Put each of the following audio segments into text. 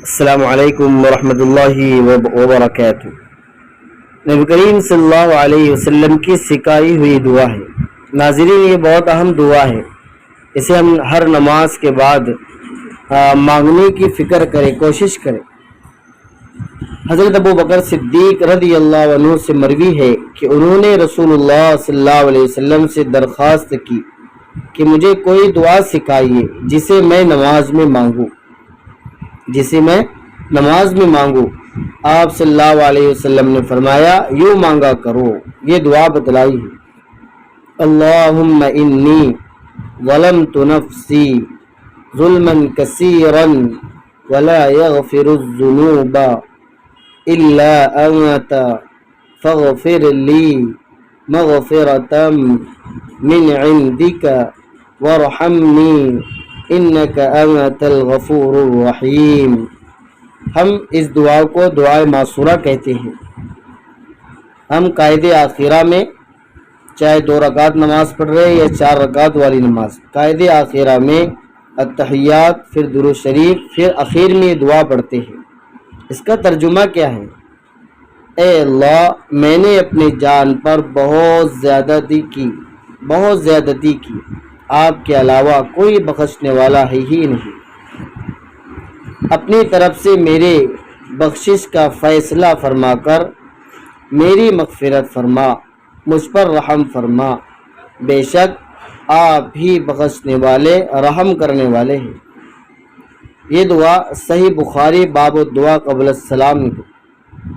السلام علیکم ورحمۃ اللہ وبرکاتہ۔ نبی کریم صلی اللہ علیہ وسلم کی سکھائی ہوئی دعا ہے۔ ناظرین، یہ بہت اہم دعا ہے، اسے ہم ہر نماز کے بعد مانگنے کی فکر کریں، کوشش کریں۔ حضرت ابو بکر صدیق رضی اللہ عنہ سے مروی ہے کہ انہوں نے رسول اللہ صلی اللہ علیہ وسلم سے درخواست کی کہ مجھے کوئی دعا سکھائیے جسے میں نماز میں مانگوں۔ آپ صلی اللہ علیہ وسلم نے فرمایا، یوں مانگا کرو، یہ دعا بتلائی ہے: اللہم انی ظلمت نفسی ظلما کثیرا ولا یغفر الذنوب الا انت فاغفر لی مغفرۃ من عندک وارحمنی انک انت الغفور الرحیم۔ ہم اس دعا کو دعائے معصورہ کہتے ہیں۔ ہم قائد آخرہ میں چاہے 2 رکعت نماز پڑھ رہے یا 4 رکعت والی نماز، قائد آخرہ میں التحیات، پھر درود شریف، پھر اخیر میں یہ دعا پڑھتے ہیں۔ اس کا ترجمہ کیا ہے؟ اے اللہ، میں نے اپنی جان پر بہت زیادتی کی، آپ کے علاوہ کوئی بخشنے والا ہے ہی نہیں۔ اپنی طرف سے میرے بخشش کا فیصلہ فرما کر میری مغفرت فرما، مجھ پر رحم فرما، بے شک آپ ہی بخشنے والے، رحم کرنے والے ہیں۔ یہ دعا صحیح بخاری باب الدعا قبل السلام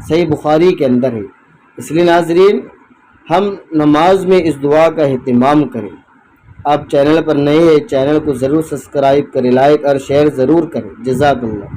صحیح بخاری کے اندر ہے۔ اس لیے ناظرین، ہم نماز میں اس دعا کا اہتمام کریں۔ آپ چینل پر نئے ہیں، چینل کو ضرور سبسکرائب کریں، لائک اور شیئر ضرور کریں۔ جزاک اللہ۔